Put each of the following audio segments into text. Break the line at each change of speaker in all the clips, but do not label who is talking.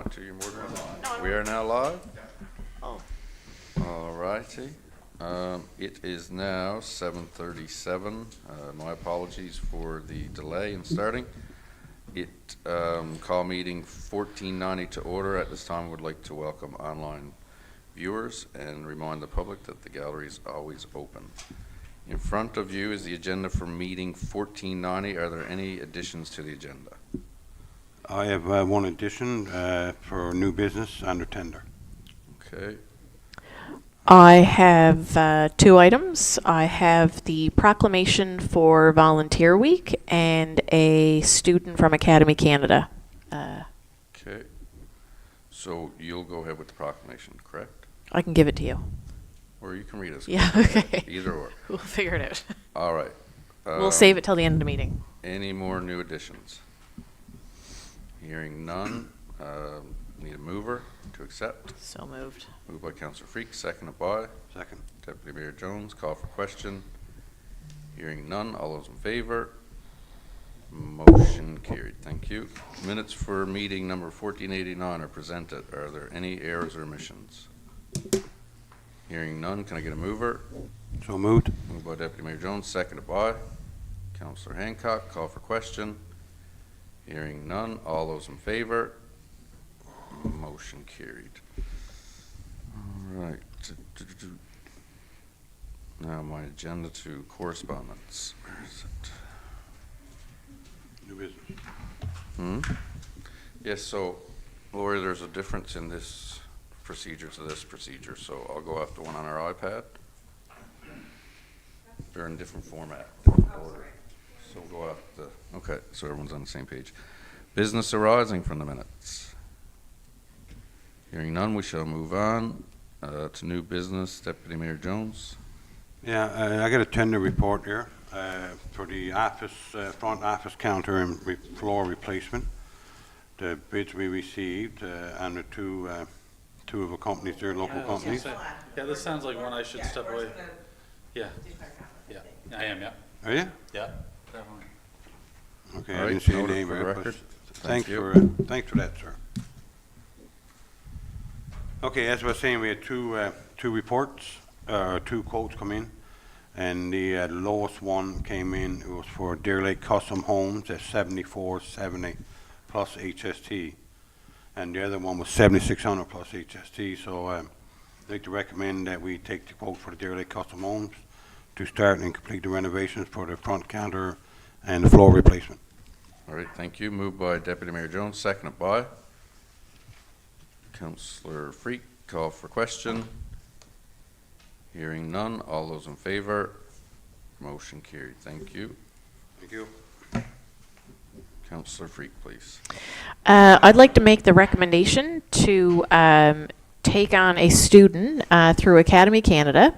talk to you more than once. We are now live.
Oh.
All righty. It is now 7:37. My apologies for the delay in starting. Call meeting 1490 to order. At this time, I would like to welcome online viewers and remind the public that the gallery is always open. In front of you is the agenda for meeting 1490. Are there any additions to the agenda?
I have one addition for new business under tender.
Okay.
I have two items. I have the proclamation for Volunteer Week and a student from Academy Canada.
Okay. So you'll go ahead with the proclamation, correct?
I can give it to you.
Or you can read it.
Yeah, okay.
Either or.
We'll figure it out.
All right.
We'll save it till the end of the meeting.
Any more new additions? Hearing none. Need a mover to accept.
So moved.
Moved by Councillor Freak, seconded by
Second.
Deputy Mayor Jones. Call for question. Hearing none. All those in favor? Motion carried. Thank you. Minutes for meeting number 1489 are presented. Are there any errors or omissions? Hearing none. Can I get a mover?
So moved.
Moved by Deputy Mayor Jones, seconded by Councillor Hancock. Call for question. Hearing none. All those in favor? Motion carried. All right. Now my agenda to correspondence. Where is it?
New business.
Yes, so, Lori, there's a difference in this procedure to this procedure, so I'll go after one on our iPad. They're in different format, different order. So we'll go after okay, so everyone's on the same page. Business arising from the minutes. Hearing none, we shall move on to new business. Deputy Mayor Jones.
Yeah, I got a tender report here for the office, front office counter and floor replacement. The bids we received under two of the companies, they're local companies.
Yeah, this sounds like one I should step away. Yeah. Yeah, I am, yeah.
Are you?
Yeah, definitely.
Okay,
All
I
right,
didn't see your
noted
name.
for the
but
record.
Thanks
Thank
thanks for that, sir. Okay, as I was saying, we had two reports, two quotes come in, and the lowest one came in. It was for Deer Lake Custom Homes at $74.70 plus HST, and the other one was $7,600 plus HST. So I'd like to recommend that we take the quote for the Deer Lake Custom Homes to start and complete the renovations for the front counter and the floor replacement.
All right, thank you. Moved by Deputy Mayor Jones, seconded by Councillor Freak. Call for question. Hearing none. All those in favor? Motion carried. Thank you.
Thank you.
Councillor Freak, please.
I'd like to make the recommendation to take on a student through Academy Canada.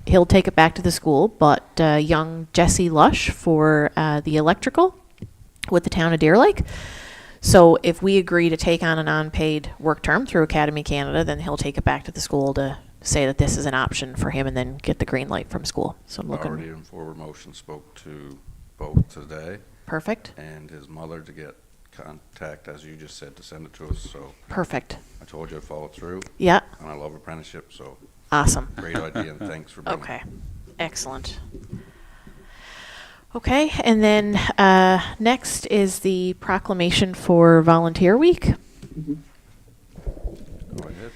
He'll take it back to the school, but young Jesse Lush for the electrical with the town of Deer Lake. So if we agree to take on an unpaid work term through Academy Canada, then he'll take it back to the school to say that this is an option for him and then get the green light from school. So I'm looking.
Already in forward motion spoke to both today.
Perfect.
And his mother to get contact, as you just said, to send it to us. So
Perfect.
I told you I'd follow through.
Yeah.
And I love apprenticeship, so
Awesome.
great idea, and thanks for being
Okay. Excellent. Okay, and then next is the proclamation for Volunteer Week.
Go ahead.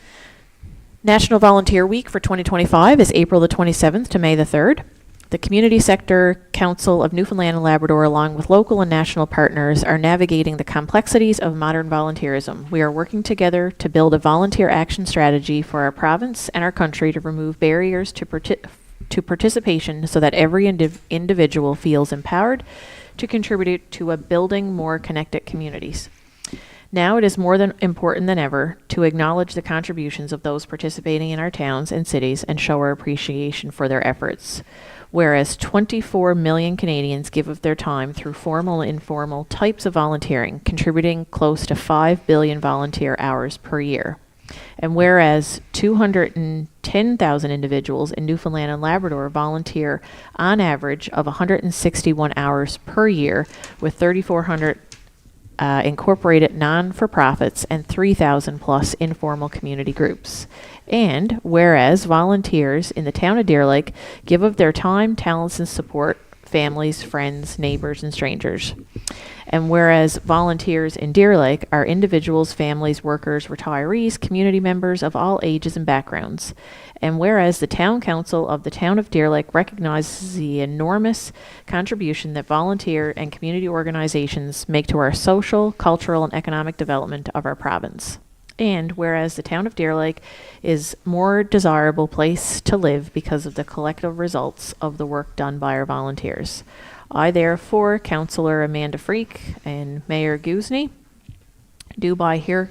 National Volunteer Week for 2025 is April the 27th to May the 3rd. The Community Sector Council of Newfoundland and Labrador, along with local and national partners, are navigating the complexities of modern volunteerism. We are working together to build a volunteer action strategy for our province and our country to remove barriers to participation so that every individual feels empowered to contribute to a building more connected communities. Now it is more important than ever to acknowledge the contributions of those participating in our towns and cities and show our appreciation for their efforts. Whereas 24 million Canadians give of their time through formal and informal types of volunteering, contributing close to 5 billion volunteer hours per year. And whereas 210,000 individuals in Newfoundland and Labrador volunteer on average of 161 hours per year, with 3,400 incorporated non-for-profits, and 3,000 plus informal community groups. And whereas volunteers in the town of Deer Lake give of their time, talents, and support families, friends, neighbors, and strangers. And whereas volunteers in Deer Lake are individuals, families, workers, retirees, community members of all ages and backgrounds. And whereas the Town Council of the Town of Deer Lake recognizes the enormous contribution that volunteer and community organizations make to our social, cultural, and economic development of our province. And whereas the Town of Deer Lake is a more desirable place to live because of the collective results of the work done by our volunteers. I therefore, Councillor Amanda Freak and Mayor Guzny, do by here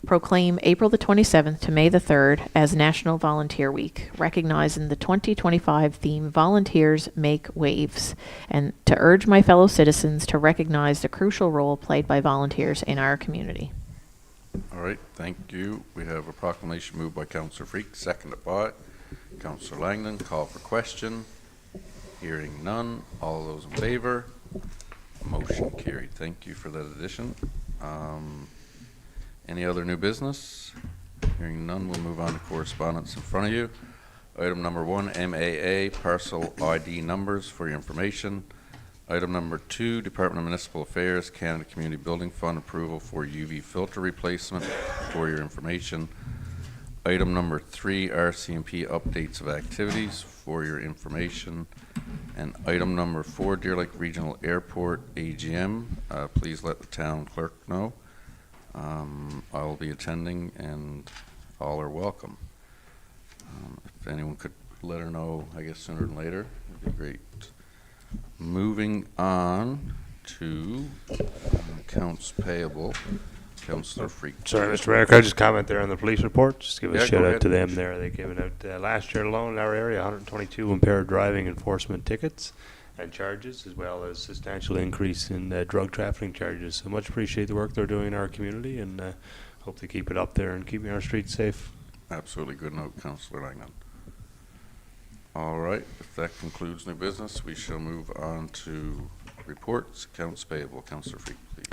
proclaim April the 27th to May the 3rd as National Volunteer Week, recognizing the 2025 theme Volunteers Make Waves, and to urge my fellow citizens to recognize the crucial role played by volunteers in our community.
All right, thank you. We have a proclamation moved by Councillor Freak, seconded by Councillor Langdon. Call for question. Hearing none. All those in favor? Motion carried. Thank you for that addition. Any other new business? Hearing none, we'll move on to correspondence in front of you. Item number 1, MAA, parcel ID numbers for your information. Item number 2, Department of Municipal Affairs, Canada Community Building Fund approval for UV filter replacement for your information. Item number 3, RCMP updates of activities for your information. And item number 4, Deer Lake Regional Airport AGM. Please let the town clerk know. I'll be attending and all are welcome. If anyone could let her know, I guess sooner than later, it'd be great. Moving on to accounts payable. Councillor Freak.
Sorry, Mr. Mayor, could I just comment there on the police report? Just give a
Yeah,
shout
go
out
ahead.
to them there. They've given out last year alone in our area 122 impaired driving enforcement tickets and charges, as well as substantial increase in drug trafficking charges. So much appreciate the work they're doing in our community, and hope they keep it up there and keeping our streets safe.
Absolutely good note, Councillor Langdon. All right, if that concludes new business, we shall move on to reports. Accounts payable. Councillor Freak, please.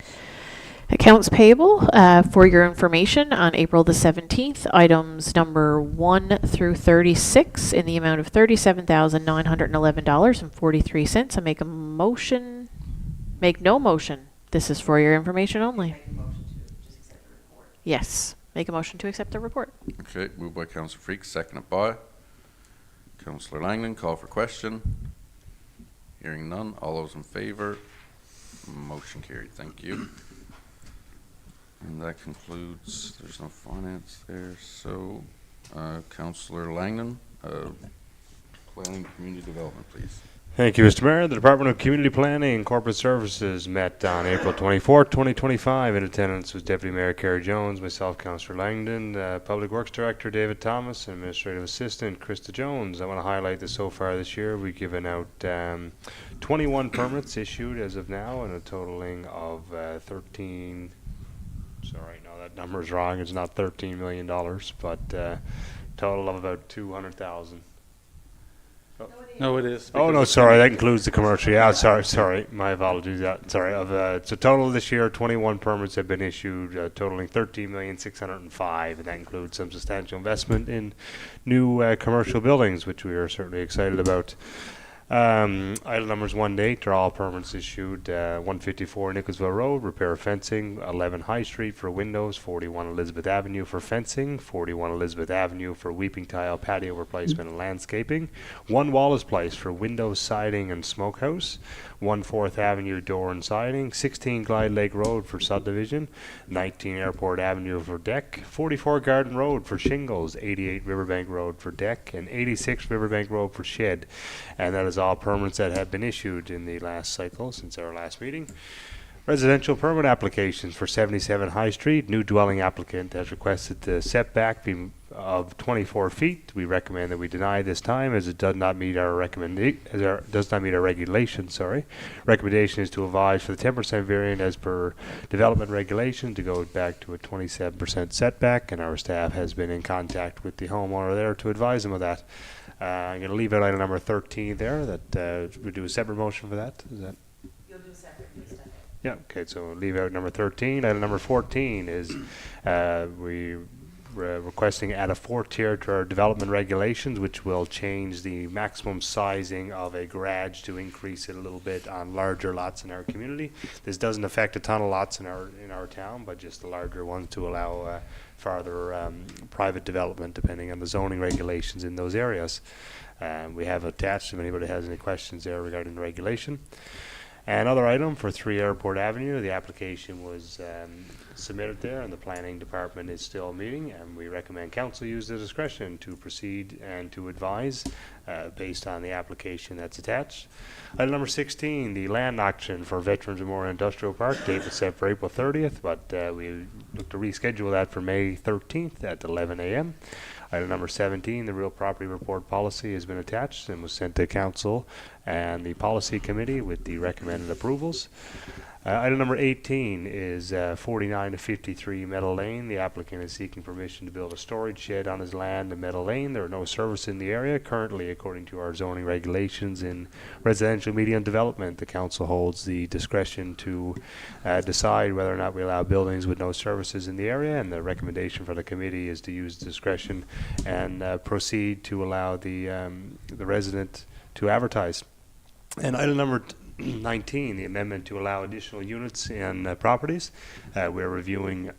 Accounts payable, for your information, on April the 17th, items number 1 through 36 in the amount of $37,911.43. I make a motion, make no motion. This is for your information only. Yes, make a motion to accept the report.
Okay, moved by Councillor Freak, seconded by Councillor Langdon. Call for question. Hearing none. All those in favor? Motion carried. Thank you. And that concludes, there's no finance there, so Councillor Langdon, Planning Community Development, please.
Thank you, Mr. Mayor. The Department of Community Planning and Corporate Services met on April 24th, 2025. In attendance was Deputy Mayor Kerry Jones, myself, Councillor Langdon, Public Works Director David Thomas, and Administrative Assistant Krista Jones. I want to highlight that so far this year we've given out 21 permits issued as of now, and a totaling of 13. Sorry, no, that number's wrong. It's not $13 million, but total of about 200,000.
No, it is.
Oh no, sorry, that includes the commercial. Yeah, sorry, my apologies. Yeah, sorry. So total this year, 21 permits have been issued, totaling 13,605,000, and that includes some substantial investment in new commercial buildings, which we are certainly excited about. Item numbers 1 to 8 are all permits issued. 154 Nicholsville Road, repair fencing. 11 High Street for windows. 41 Elizabeth Avenue for fencing. 41 Elizabeth Avenue for weeping tile patio replacement and landscaping. 1 Wallace Place for windows, siding, and smokehouse. 1 4th Avenue door and siding. 16 Glide Lake Road for subdivision. 19 Airport Avenue for deck. 44 Garden Road for shingles. 88 Riverbank Road for deck. And 86 Riverbank Road for shed. And that is all permits that have been issued in the last cycle since our last meeting. Residential permit applications for 77 High Street. New dwelling applicant has requested the setback be of 24 feet. We recommend that we deny this time as it does not meet our regulation. Recommendation is to advise for the 10% variant as per development regulation to go back to a 27% setback, and our staff has been in contact with the homeowner there to advise them of that. I'm going to leave out item number 13 there. That we do a separate motion for that. Is that?
You'll do separate, please.
Yeah, okay, so leave out number 13. Item number 14 is we're requesting add a fourth tier to our development regulations, which will change the maximum sizing of a garage to increase it a little bit on larger lots in our community. This doesn't affect a ton of lots in our town, but just the larger ones to allow further private development depending on the zoning regulations in those areas. We have attached, if anybody has any questions there regarding the regulation. Another item for 3 Airport Avenue, the application was submitted there and the planning department is still meeting, and we recommend council use the discretion to proceed and to advise based on the application that's attached. Item number 16, the land auction for Veterans Memorial Industrial Park, date was set for April 30th, but we look to reschedule that for May 13th at 11 a.m. Item number 17, the real property report policy has been attached and was sent to council and the policy committee with the recommended approvals. Item number 18 is 49 to 53 Meadow Lane. The applicant is seeking permission to build a storage shed on his land in Meadow Lane. There are no services in the area. Currently, according to our zoning regulations in residential medium development, the council holds the discretion to decide whether or not we allow buildings with no services in the area, and the recommendation for the committee is to use discretion and proceed to allow the resident to advertise. And item number 19, the amendment to allow additional units in properties. We're reviewing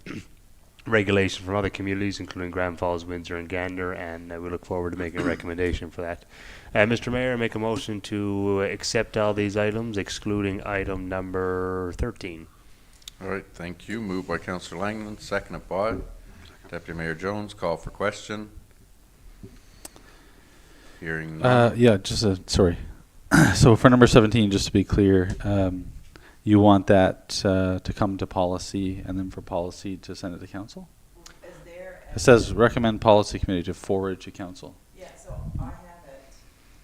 regulation from other communities, including Grand Falls, Windsor, and Gander, and we look forward to making a recommendation for that. Mr. Mayor, make a motion to accept all these items, excluding item number 13.
All right, thank you. Moved by Councillor Langland, seconded by Deputy Mayor Jones. Call for question. Hearing none.
Yeah, sorry. So for number 17, just to be clear, you want that to come to policy and then for policy to send it to council? It says recommend policy committee to forward to council.
Yeah, so I have it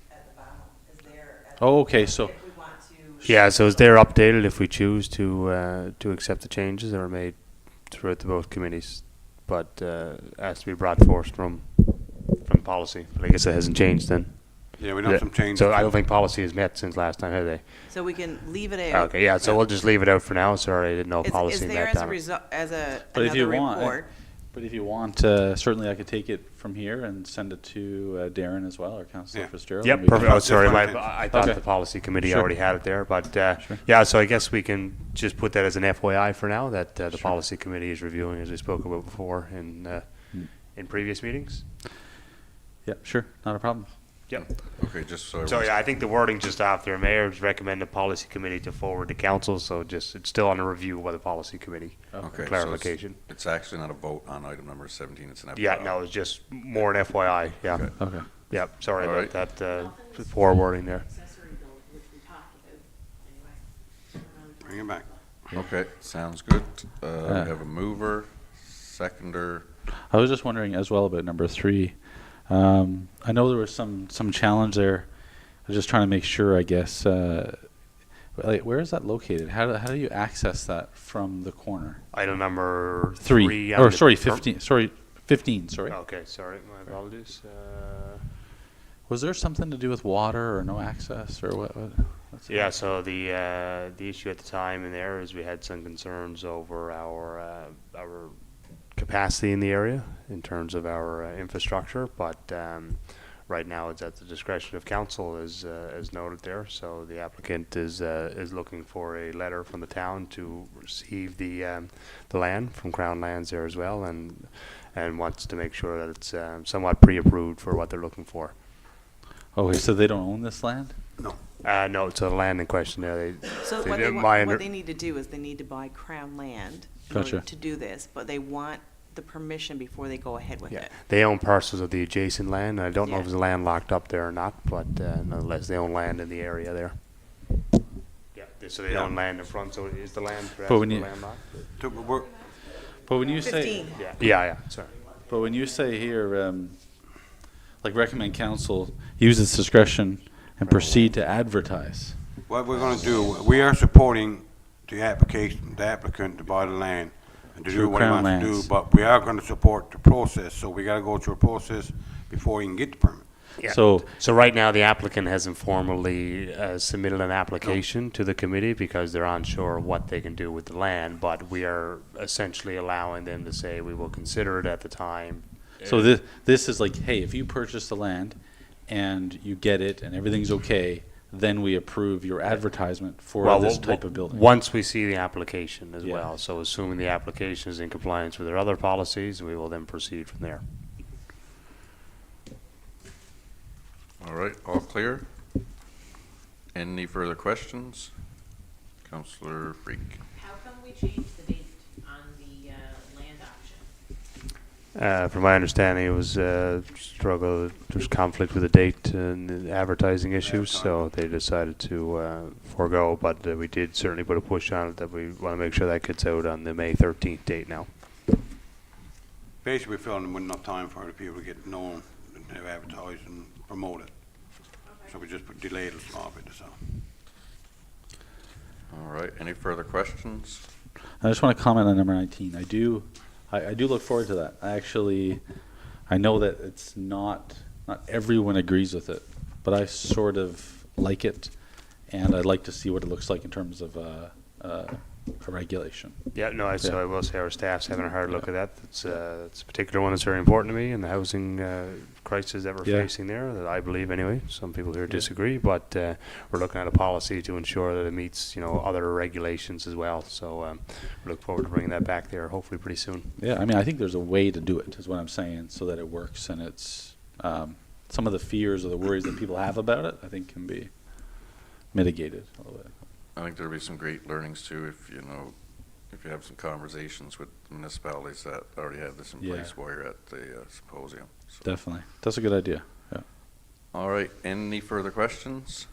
at the bottom. Is there?
Oh, okay, so.
If we want to.
Yeah, so is there updated if we choose to accept the changes that are made throughout the both committees, but has to be brought forth from policy. But I guess it hasn't changed then.
Yeah, we done some changes.
So I don't think policy has met since last time, have they?
So we can leave it out.
Okay, yeah, so we'll just leave it out for now. Sorry, I didn't know
Is
policy
there
met
as a
on it.
result, as a,
But if
another
you want,
report?
But if you want, certainly I could take it from here and send it to Darren as well, or Councillor
Yeah.
Fitzgerald.
Yep,
and we can-
perfect. Oh, sorry,
Different
I thought
Okay.
the policy committee
Sure.
already had it there, but
Sure.
yeah, so I guess we can just put that as an FYI for now, that the policy committee is reviewing, as we spoke about before in previous meetings.
Yeah, sure, not a problem.
Yep.
Okay, just so.
So yeah, I think the wording just off there, Mayor's recommend the policy committee to forward to council, so just, it's still under review by the policy committee.
Okay, so
Clarification.
It's actually not a vote on item number 17, it's an FYI.
Yeah, no, it's just more an FYI, yeah.
Okay.
Okay.
Yep, sorry
All
about
right.
that, forwarding there.
Accessory build, which we talked about,
Bring it back.
Okay, sounds good. We have a mover, seconder.
I was just wondering as well about number 3. I know there was some challenge there. I was just trying to make sure, I guess. Like, where is that located? How do you access that from the corner?
Item number
3.
three.
Or sorry, 15. Sorry, 15. Sorry.
Okay, sorry, my apologies.
Was there something to do with water or no access or what? What's
Yeah, so the issue at the time in there is we had some concerns over our capacity in the area in terms of our infrastructure, but right now it's at the discretion of council, as noted there. So the applicant is looking for a letter from the town to receive the land from Crown Lands there as well, and wants to make sure that it's somewhat pre-approved for what they're looking for.
Okay, so they don't own this land?
No, so the land in question there.
So
they
what
didn't buy under-
what they need to do is they need to buy Crown land in order
Gotcha.
to do this, but they want the permission before they go ahead with
Yeah,
it.
they own parcels of the adjacent land. I don't know if
Yeah.
there's land locked up there or not, but nonetheless, they own land in the area there. Yeah, so they
Yeah.
own land in front, so is the land,
But when you-
landlocked?
But when you say
15.
Yeah, sorry.
But when you say here, like recommend council use its discretion and proceed to advertise.
What we're gonna do, we are supporting the applicant to buy the land and to
Through
do what he
Crown
wants to
Lands.
do, but we are gonna support the process, so we gotta go through a process before he can get the permit.
Yeah.
So
So right now, the applicant hasn't formally submitted an application to the committee because they're unsure what they can do with the land, but we are essentially allowing them to say we will consider it at the time.
So this is like, hey, if you purchase the land and you get it and everything's okay, then we approve your advertisement for this type of building.
Once we see the application as
Yeah.
well. So assuming the application is in compliance with our other policies, we will then proceed from there.
All right, all clear? Any further questions? Councillor Freak.
How come we changed the date on the land auction?
From my understanding, it was struggle. There's conflict with the date and the advertising issues, so they decided to forego. But we did certainly put a push on it that we want to make sure that gets out on the May 13th date now.
Basically, we felt there wasn't enough time for the people to get known, and have advertised and promote it. So we just delayed it a small bit, so.
All right, any further questions?
I just want to comment on number 19. I do look forward to that. I know that it's not everyone agrees with it, but I sort of like it, and I'd like to see what it looks like in terms of a regulation.
Yeah, no, so
Yeah.
I will say our staff's having a hard look at that. It's a particular one that's very important to me, and the housing crisis that we're
Yeah.
facing there, that I believe anyway. Some people here disagree, but we're looking at a policy to ensure that it meets, other regulations as well. So we look forward to bringing that back there hopefully pretty soon.
Yeah, I mean, I think there's a way to do it, is what I'm saying, so that it works, and it's some of the fears or the worries that people have about it, I think, can be mitigated a little bit.
I think there'll be some great learnings too if you have some conversations with municipalities that already have this in
Yeah.
place while you're at the symposium. So.
Definitely, that's a good idea. Yeah.
All right, any further questions?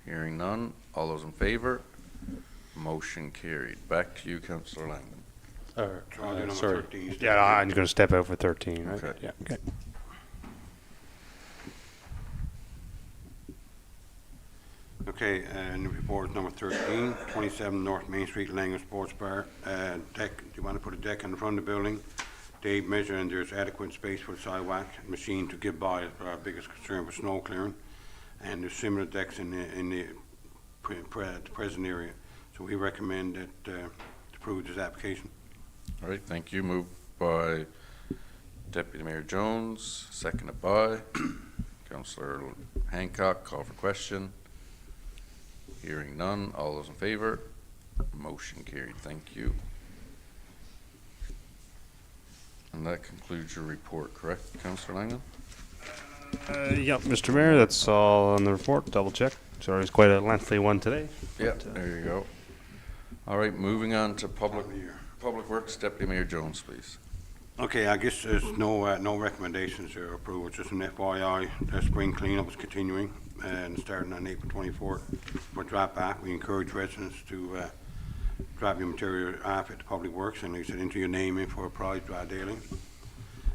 Hearing none, all those in favor? Motion carried. Back to you, Councillor Langdon.
So I'll do number
Sorry.
13.
Yeah, I'm going to step out for 13, right?
Okay.
Yeah. Okay.
Okay, and the report is number 13, 27 North Main Street, Langer Sports Bar. Deck, do you want to put a deck in the front of the building? Dave measured and there's adequate space for the sidewalk machine to get by is our biggest concern for snow clearing. And there's similar decks in the present area. So we recommend that to approve this application.
All right, thank you. Moved by Deputy Mayor Jones, seconded by Councillor Hancock. Call for question. Hearing none, all those in favor? Motion carried. Thank you. And that concludes your report, correct, Councillor Langdon?
Yep, Mr. Mayor, that's all on the report. Double check. Sorry, it's quite a lengthy one today.
Yeah, there you go. All right, moving on to Public Works, Deputy Mayor Jones, please.
Okay, I guess there's no recommendations or approval, just an FYI. The spring cleanup is continuing and starting on April 24th for drop back. We encourage residents to drop your material off at the Public Works and like I said, enter your name in for a prize draw daily.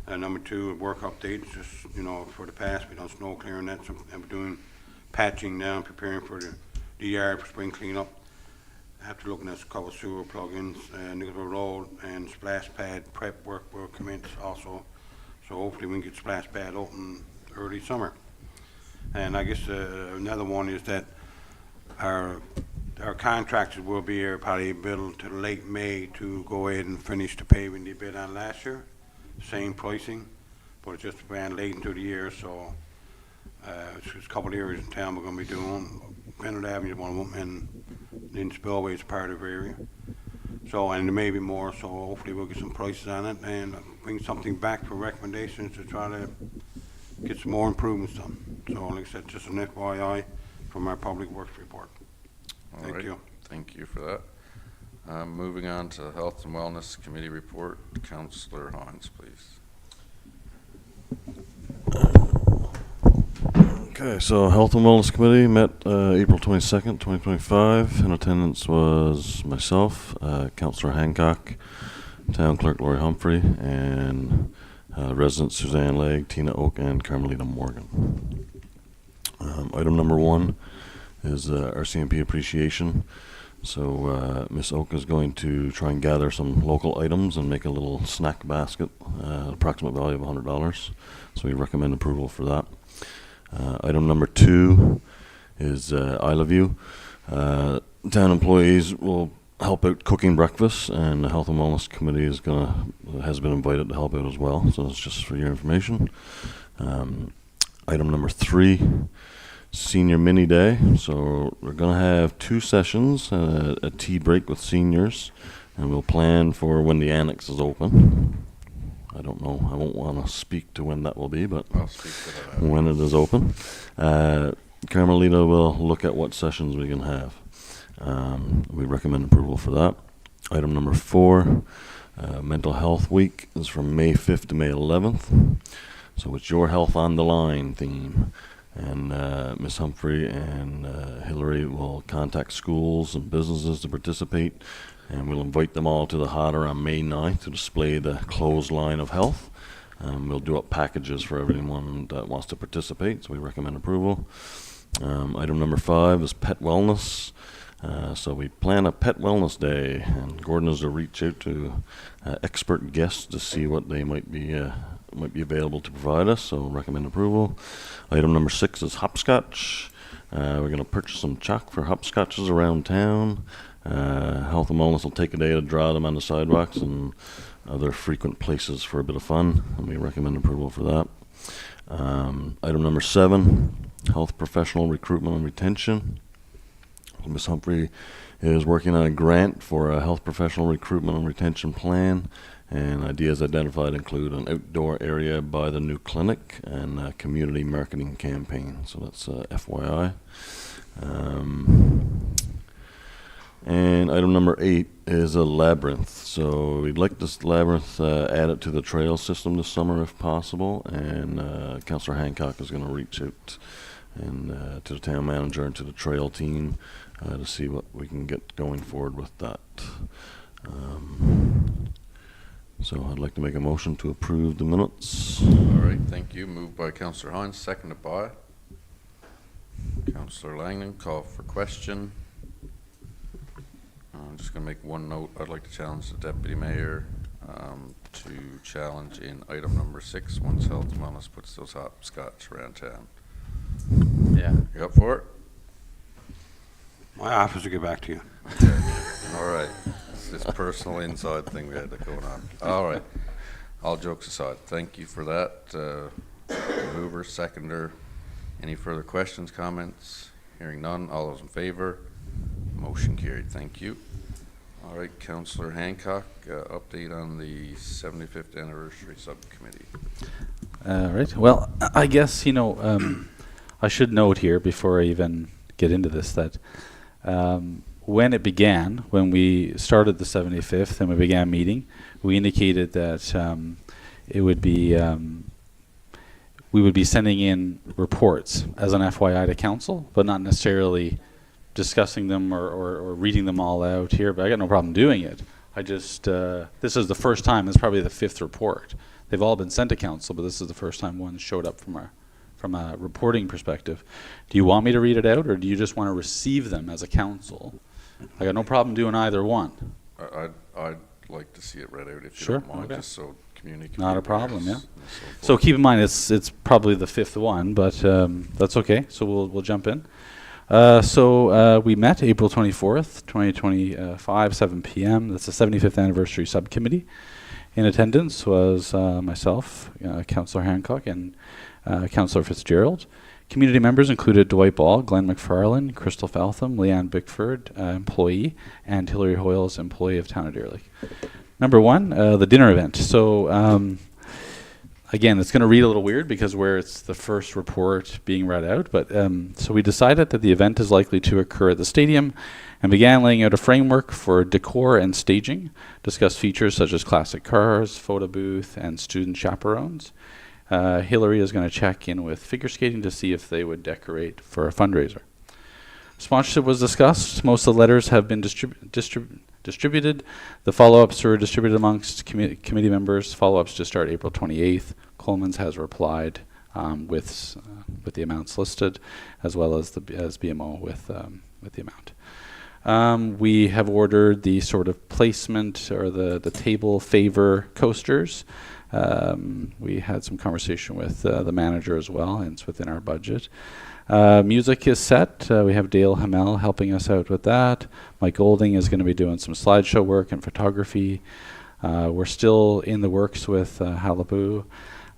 Number two, work updates, just, for the past, we done snow clearing that, and we're doing patching now, preparing for the yard for spring cleanup. After looking at a couple of sewer plugins, Nickel Road and splash pad prep work will commence also. So hopefully we can get splash pad open early summer. And I guess another one is that our contractors will be here probably bill to late May to go ahead and finish the paving they bid on last year. Same pricing, but it just ran late into the year, so there's a couple of areas in town we're going to be doing. Bennett Avenue is one of them, and then Spillway is part of the area. So, and there may be more, so hopefully we'll get some prices on it and bring something back for recommendations to try to get some more improvements done. So, like I said, just an FYI from our Public Works report.
All
Thank
right,
you.
Thank you for that. Moving on to Health and Wellness Committee report, Councillor Hines, please.
Okay, so Health and Wellness Committee met April 22nd, 2025. In attendance was myself, Councillor Hancock, Town Clerk Lori Humphrey, and residents Suzanne Legg, Tina Oak, and Carmelita Morgan. Item number one is RCMP appreciation. So Miss Oak is going to try and gather some local items and make a little snack basket, approximate value of $100. So we recommend approval for that. Item number 2 is I Love You. Town employees will help out cooking breakfast, and the Health and Wellness Committee has been invited to help out as well, so it's just for your information. Item number 3, Senior Mini Day. So we're going to have 2 sessions, a tea break with seniors, and we'll plan for when the annex is open. I don't know, I won't want to speak to when that will be, but
I'll speak to that.
when it is open. Carmelita will look at what sessions we can have. We recommend approval for that. Item number 4, Mental Health Week is from May 5th to May 11th. So it's Your Health on the Line theme. And Ms. Humphrey and Hillary will contact schools and businesses to participate. And we'll invite them all to the Hatter on May 9th to display the clothesline of health. We'll do up packages for everyone that wants to participate, so we recommend approval. Item number 5 is Pet Wellness. So we plan a Pet Wellness Day, and Gordon is to reach out to expert guests to see what they might be available to provide us, so recommend approval. Item number 6 is hopscotch. We're going to purchase some chalk for hopscotches around town. Health and Wellness will take a day to draw them on the sidewalks and other frequent places for a bit of fun, and we recommend approval for that. Item number 7, health professional recruitment and retention. Ms. Humphrey is working on a grant for a health professional recruitment and retention plan, and ideas identified include an outdoor area by the new clinic and a community marketing campaign, so that's FYI. And item number 8 is a labyrinth. So we'd like this labyrinth added to the trail system this summer if possible, and Councillor Hancock is going to reach out and to the town manager and to the trail team to see what we can get going forward with that. So I'd like to make a motion to approve the minutes.
All right, thank you. Moved by Councillor Hines, seconded by Councillor Langdon. Call for question. I'm just going to make one note. I'd like to challenge the Deputy Mayor to challenge in item number 6 once Health and Wellness puts those hopscotch around town.
Yeah.
You up for it?
My office will get back to you.
All right. It's this personal inside thing we had going on. All right. All jokes aside, thank you for that. Mover, seconder. Any further questions, comments? Hearing none. All those in favor? Motion carried. Thank you. All right, Councillor Hancock, update on the 75th anniversary subcommittee.
All right. Well, I guess, I should note here before I even get into this that when it began, when we started the 75th and we began meeting, we indicated that it would be we would be sending in reports as an FYI to council, but not necessarily discussing them or reading them all out here. But I got no problem doing it. I just this is the first time. It's probably the 5th report. They've all been sent to council, but this is the first time one showed up from a reporting perspective. Do you want me to read it out, or do you just want to receive them as a council? I got no problem doing either one.
I'd like to see it read out if
Sure,
you don't mind,
okay.
just so community.
Not a problem, yeah.
So
So keep in mind it's probably the 5th one, but that's okay. So we'll jump in. So we met April 24th, 2025, 7 p.m. That's the 75th anniversary subcommittee. In attendance was myself, Councillor Hancock, and Councillor Fitzgerald. Community members included Dwight Ball, Glenn McFarlane, Crystal Faltham, Leanne Bickford, employee, and Hillary Hoyles, employee of Town of Deer Lake. Number 1, the dinner event. So again, it's going to read a little weird because where it's the first report being read out, but so we decided that the event is likely to occur at the stadium and began laying out a framework for decor and staging, discussed features such as classic cars, photo booth, and student chaperones. Hillary is going to check in with figure skating to see if they would decorate for a fundraiser. Sponsorship was discussed. Most of the letters have been distributed. The follow-ups were distributed amongst committee members. Follow-ups to start April 28th. Coleman's has replied with the amounts listed, as well as as BMO with the amount. We have ordered the sort of placement or the table favor coasters. We had some conversation with the manager as well, and it's within our budget. Music is set. We have Dale Hamel helping us out with that. Mike Golding is going to be doing some slideshow work and photography. We're still in the works with Halabu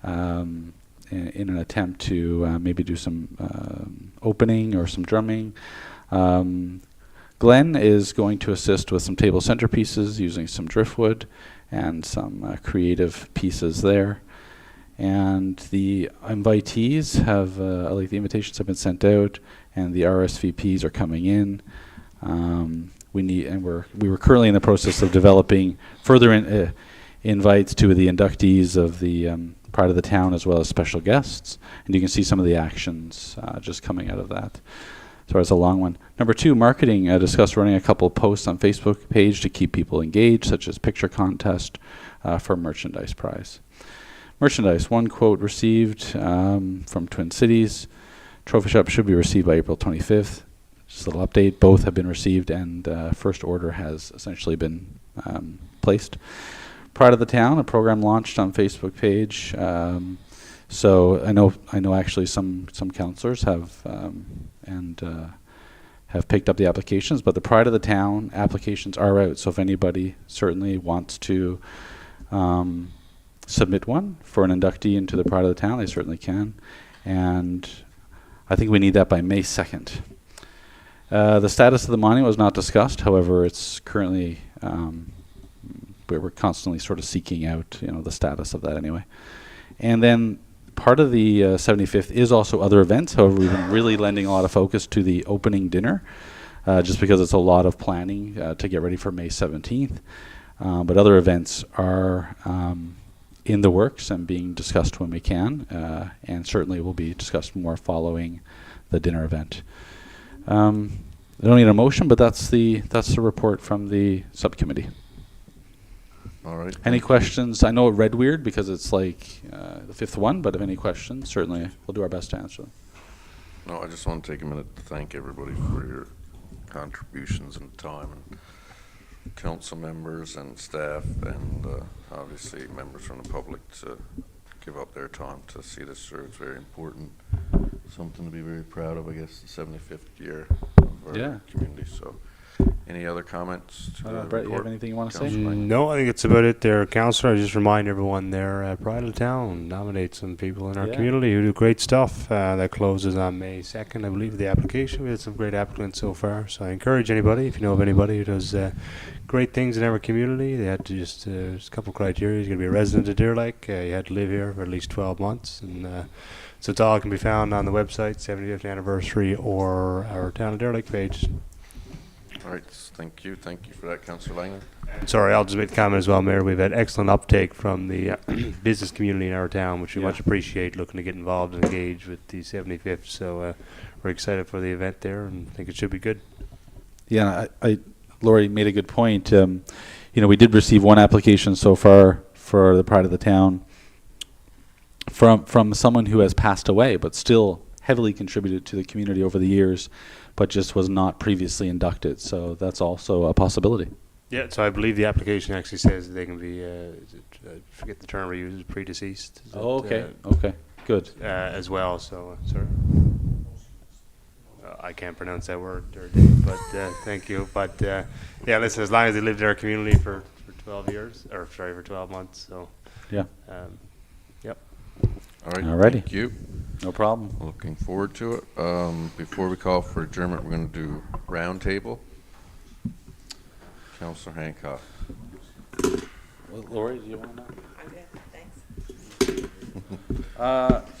in an attempt to maybe do some opening or some drumming. Glenn is going to assist with some table centerpieces using some driftwood and some creative pieces there. And the invitees have, like the invitations have been sent out, and the RSVPs are coming in. We were currently in the process of developing further invites to the inductees of the Pride of the Town, as well as special guests. And you can see some of the actions just coming out of that. So it's a long one. Number 2, marketing. Discussed running a couple posts on Facebook page to keep people engaged, such as picture contest for merchandise prize. Merchandise. 1 quote received from Twin Cities. Trophy shop should be received by April 25th. Just a little update. Both have been received, and first order has essentially been placed. Pride of the Town, a program launched on Facebook page. So I know actually some councillors have have picked up the applications, but the Pride of the Town applications are out. So if anybody certainly wants to submit one for an inductee into the Pride of the Town, they certainly can. And I think we need that by May 2nd. The status of the monument was not discussed. However, it's currently we're constantly sort of seeking out, the status of that anyway. And then part of the 75th is also other events. However, we've been really lending a lot of focus to the opening dinner, just because it's a lot of planning to get ready for May 17th. But other events are in the works and being discussed when we can, and certainly will be discussed more following the dinner event. I don't need a motion, but that's the report from the subcommittee.
All right.
Any questions? I know it read weird because it's like the 5th one, but if any questions, certainly we'll do our best to answer them.
No, I just want to take a minute to thank everybody for your contributions and time, and council members and staff, and obviously members from the public to give up their time to see this through. It's very important. Something to be very proud of, I guess, the 75th year of our community. So, any other comments to the
Brett, you have
report?
anything you want to say?
Councillor Lang?
No, I think it's about it there, Councillor. I just remind everyone there, Pride of the Town, nominate some people in our community who do great stuff. That closes on May 2nd, I believe, the application. We had some great applicants so far, so I encourage anybody, if you know of anybody who does great things in our community, they had to just a couple of criteria. You're going to be a resident of Deer Lake, you had to live here for at least 12 months, and so it's all can be found on the website, 75th anniversary, or our Town of Deer Lake page.
All right, thank you for that, Councillor Langan.
Sorry, I'll just make a comment as well, Mayor. We've had excellent uptake from the business community in our town, which we much appreciate, looking to get involved and engage with the 75th. So we're excited for the event there and think it should be good.
Yeah, Lori made a good point. We did receive one application so far for the Pride of the Town from someone who has passed away, but still heavily contributed to the community over the years, but just was not previously inducted. So that's also a possibility.
Yeah, so I believe the application actually says they can be, I forget the term we use, predeceased. Is
Okay, good.
as well, so, sorry. I can't pronounce that word, there, Dave, but thank you. But yeah, listen, as long as they lived in our community for 12 years, or sorry, for 12 months, so.
Yeah.
Yep.
All right,
Alrighty.
thank you.
No problem.
Looking forward to it. Before we call for adjournment, we're going to do round table. Councillor Hancock.
Lori, do you want to?
I'm good, thanks.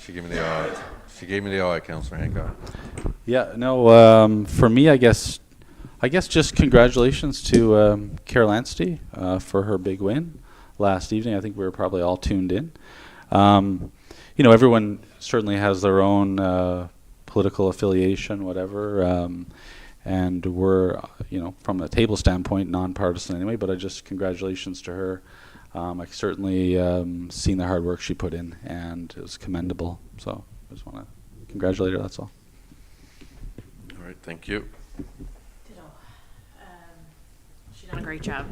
She gave me the eye. She gave me the eye, Councillor Hancock.
Yeah, no, for me, I guess just congratulations to Carol Anstey for her big win last evening. I think we were probably all tuned in. Everyone certainly has their own political affiliation, whatever, and we're, from a table standpoint, nonpartisan anyway, but I just congratulations to her. I certainly seen the hard work she put in, and it was commendable. So I just want to congratulate her, that's all.
All right, thank you.
She's done a great job.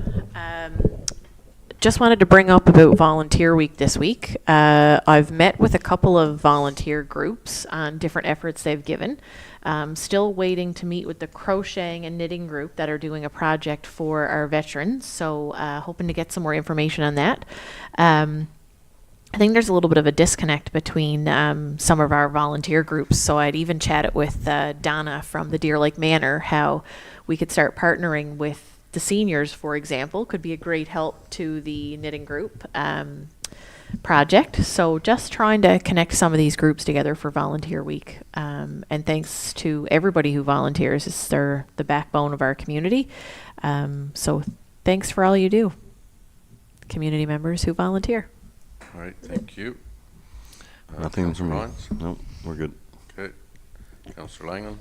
just wanted to bring up about Volunteer Week this week. I've met with a couple of volunteer groups on different efforts they've given. Still waiting to meet with the crocheting and knitting group that are doing a project for our veterans. So hoping to get some more information on that. I think there's a little bit of a disconnect between some of our volunteer groups. So I'd even chatted with Donna from the Deer Lake Manor how we could start partnering with the seniors, for example, could be a great help to the knitting group project. So just trying to connect some of these groups together for Volunteer Week. And thanks to everybody who volunteers. They're the backbone of our community. So thanks for all you do, community members who volunteer.
All right, thank you.
Nothing from me.
Lyons?
No, we're good.
Okay. Councillor Langham?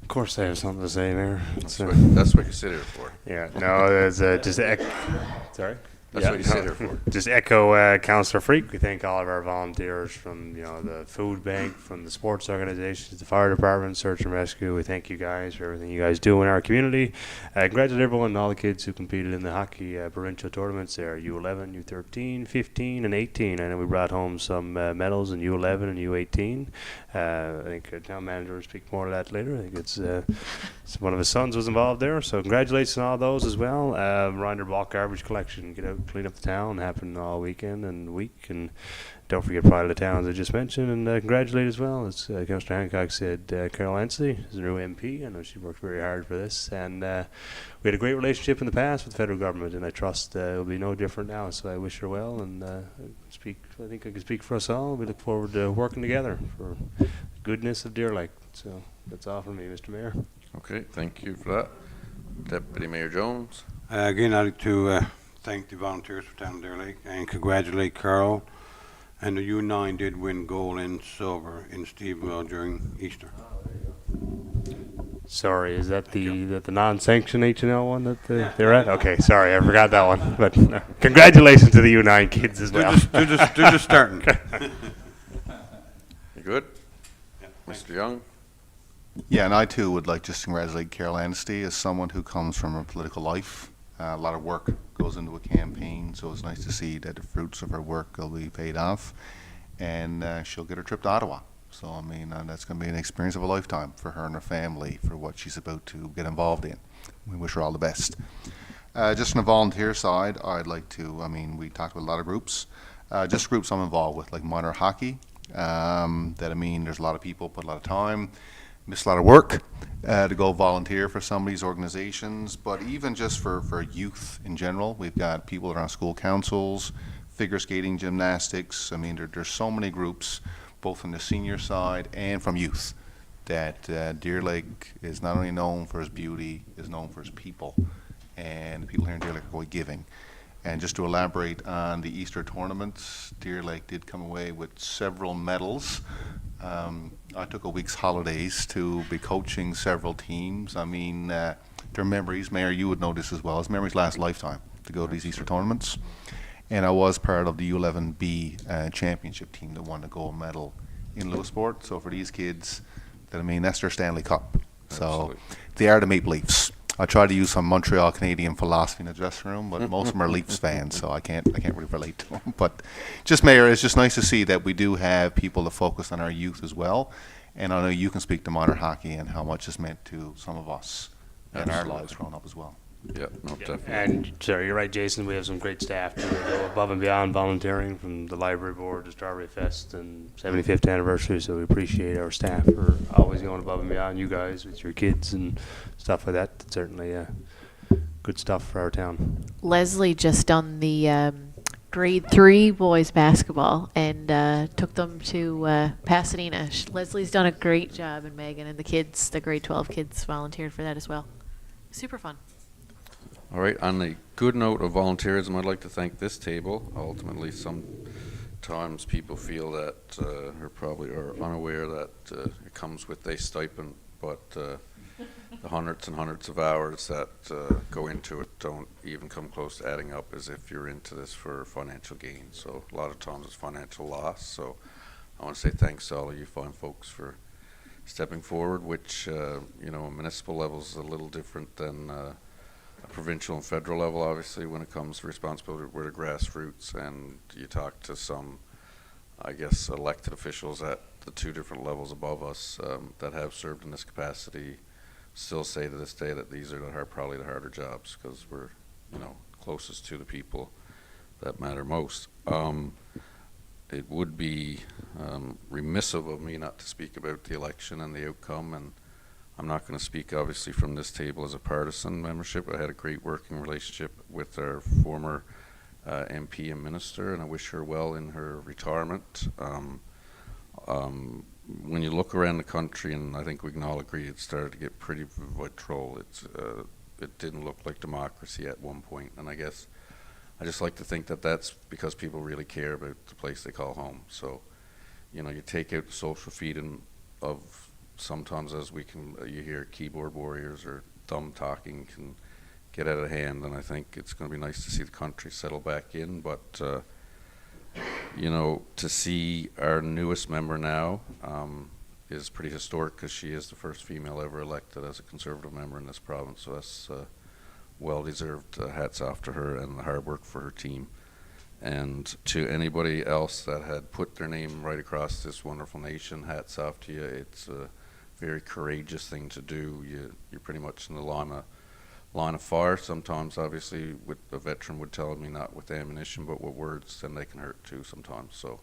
Of course, I have something to say, Mayor.
That's what you sit here for.
Yeah, no, it's just sorry.
That's
Yeah,
what you sit here for.
Just echo Councillor Freak. We thank all of our volunteers from the food bank, from the sports organizations, the fire department, search and rescue. We thank you guys for everything you guys do in our community. Congratulate everyone and all the kids who competed in the hockey provincial tournaments there, U11, U13, 15, and 18. I know we brought home some medals in U11 and U18. I think our town manager will speak more to that later. I think it's one of his sons was involved there. So congratulations on all those as well. Reminder, bulk garbage collection. Get out, clean up the town. Happened all weekend and week. And don't forget Pride of the Towns I just mentioned. And congratulate as well, as Councillor Hancock said, Carol Anstey is a new MP. I know she worked very hard for this. And we had a great relationship in the past with the federal government, and I trust it will be no different now. So I wish her well, and I think I can speak for us all. We look forward to working together for the goodness of Deer Lake. So that's all from me, Mr. Mayor.
Okay, thank you for that. Deputy Mayor Jones?
Again, I'd like to thank the volunteers for Town of Deer Lake and congratulate Carol. And the U9 did win gold and silver in Stevensville during Easter.
Sorry, is that the non-sanctioned H&L one that they're at? Okay, sorry, I forgot that one. But congratulations to the U9 kids as well.
They're just starting.
You good? Mr. Young?
Yeah, and I too would like just to congratulate Carol Anstey as someone who comes from a political life. A lot of work goes into a campaign, so it's nice to see that the fruits of her work will be paid off, and she'll get her trip to Ottawa. So, I mean, that's going to be an experience of a lifetime for her and her family for what she's about to get involved in. We wish her all the best. Just on the volunteer side, I'd like to, I mean, we talked with a lot of groups, just groups I'm involved with, like minor hockey, that, I mean, there's a lot of people put a lot of time, miss a lot of work to go volunteer for some of these organizations, but even just for youth in general, we've got people that are on school councils, figure skating, gymnastics. I mean, there's so many groups, both from the senior side and from youth, that Deer Lake is not only known for its beauty, is known for its people, and the people here in Deer Lake are quite giving. And just to elaborate on the Easter tournaments, Deer Lake did come away with several medals. I took a week's holidays to be coaching several teams. I mean, their memories, Mayor, you would know this as well, as memories last a lifetime to go to these Easter tournaments. And I was part of the U11B championship team that won the gold medal in Lewisport. So for these kids, that, I mean, that's their Stanley Cup. So
Absolutely.
they are the Maple Leafs. I try to use some Montreal Canadian philosophy in the dressing room, but most of them are Leafs fans, so I can't really relate to them. But just, Mayor, it's just nice to see that we do have people to focus on our youth as well. And I know you can speak to minor hockey and how much it's meant to some of us in our
Absolutely.
lives growing up as well.
Yeah, no, definitely.
And sorry, you're right, Jason. We have some great staff too. They go above and beyond volunteering, from the library board to Strawberry Fest and 75th anniversary. So we appreciate our staff for always going above and beyond. You guys with your kids and stuff like that. It's certainly good stuff for our town.
Leslie just done the grade 3 boys basketball and took them to Pasadena. Leslie's done a great job, and Megan and the kids, the grade 12 kids, volunteered for that as well. Super fun.
All right, on the good note of volunteerism, I'd like to thank this table. Ultimately, sometimes people feel that, or probably are unaware that it comes with a stipend, but the hundreds and hundreds of hours that go into it don't even come close to adding up as if you're into this for financial gain. So a lot of times it's financial loss. So I want to say thanks to all of you fine folks for stepping forward, which, you know, municipal level is a little different than provincial and federal level, obviously, when it comes to responsibility, we're the grassroots, and you talk to some, I guess, elected officials at the two different levels above us that have served in this capacity, still say to this day that these are probably the harder jobs, because we're, you know, closest to the people that matter most. It would be remiss of me not to speak about the election and the outcome, and I'm not going to speak, obviously, from this table as a partisan membership. I had a great working relationship with our former MP and minister, and I wish her well in her retirement. When you look around the country, and I think we can all agree, it started to get pretty vitriol. It didn't look like democracy at one point, and I guess I just like to think that that's because people really care about the place they call home. So, you know, you take out the social feeding of sometimes, as we can, you hear keyboard warriors or dumb talking can get out of hand, and I think it's going to be nice to see the country settle back in. But you know, to see our newest member now is pretty historic, because she is the first female ever elected as a Conservative member in this province. So that's well-deserved. Hats off to her and the hard work for her team. And to anybody else that had put their name right across this wonderful nation, hats off to you. It's a very courageous thing to do. You're pretty much in the line of fire. Sometimes, obviously, what a veteran would tell me, not with ammunition, but with words, and they can hurt too sometimes. So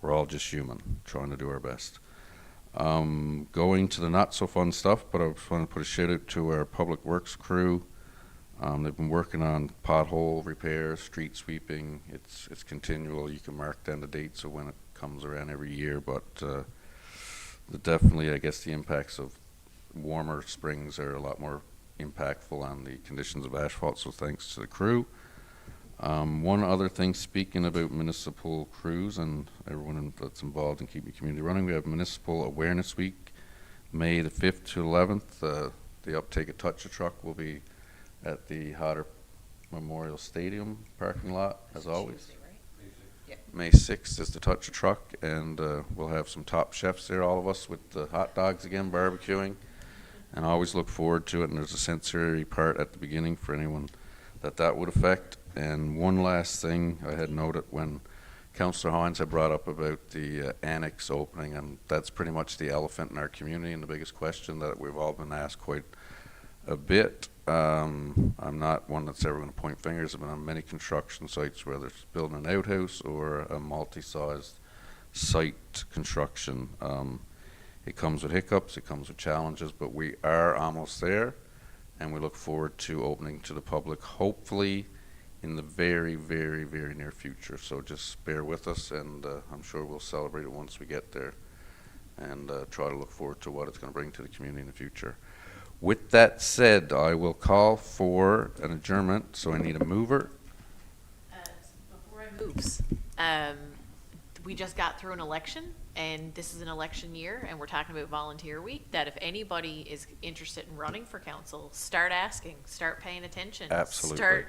we're all just human, trying to do our best. Going to the not so fun stuff, but I just want to put a shout out to our public works crew. They've been working on pothole repairs, street sweeping. It's continual. You can mark down the dates of when it comes around every year, but definitely, I guess, the impacts of warmer springs are a lot more impactful on the conditions of asphalt, so thanks to the crew. One other thing, speaking about municipal crews and everyone that's involved in keeping the community running, we have Municipal Awareness Week, May the 5th to 11th. The uptake of Touch a Truck will be at the Hodder Memorial Stadium parking lot, as always. May 6th is the Touch a Truck, and we'll have some top chefs there, all of us, with the hot dogs again, barbecuing, and I always look forward to it. And there's a sensory part at the beginning for anyone that would affect. And one last thing I had noted when Councillor Hines had brought up about the annex opening, and that's pretty much the elephant in our community and the biggest question that we've all been asked quite a bit. I'm not one that's ever going to point fingers. I've been on many construction sites, whether it's building an outhouse or a multi-sized site construction. It comes with hiccups, it comes with challenges, but we are almost there, and we look forward to opening to the public, hopefully in the very, very, very near future. So just bear with us, and I'm sure we'll celebrate it once we get there, and try to look forward to what it's going to bring to the community in the future. With that said, I will call for an adjournment, so I need a mover.
Before I moves, we just got through an election, and this is an election year, and we're talking about volunteer week, that if anybody is interested in running for council, start asking, start paying attention.
Absolutely.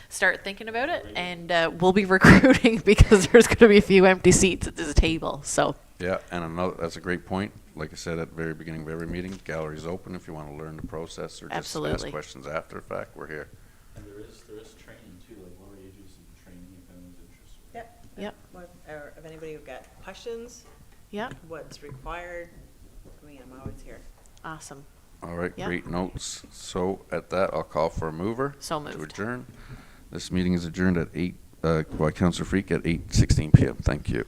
Start thinking about it, and we'll be recruiting, because there's going to be a few empty seats at this table, so.
Yeah, and that's a great point. Like I said at the very beginning of every meeting, gallery's open if you want to learn the process or just
Absolutely.
ask questions after the fact. We're here.
And there is training too, like lower ages and training if anyone's interested.
Yep.
Yep.
Or if anybody who got questions,
Yeah,
what's required, I mean, I'm always here.
awesome.
All right,
Yeah.
great notes. So at that, I'll call for a mover
So
to
moved.
adjourn. This meeting is adjourned at by Councillor Freak at 8:16 p.m. Thank you.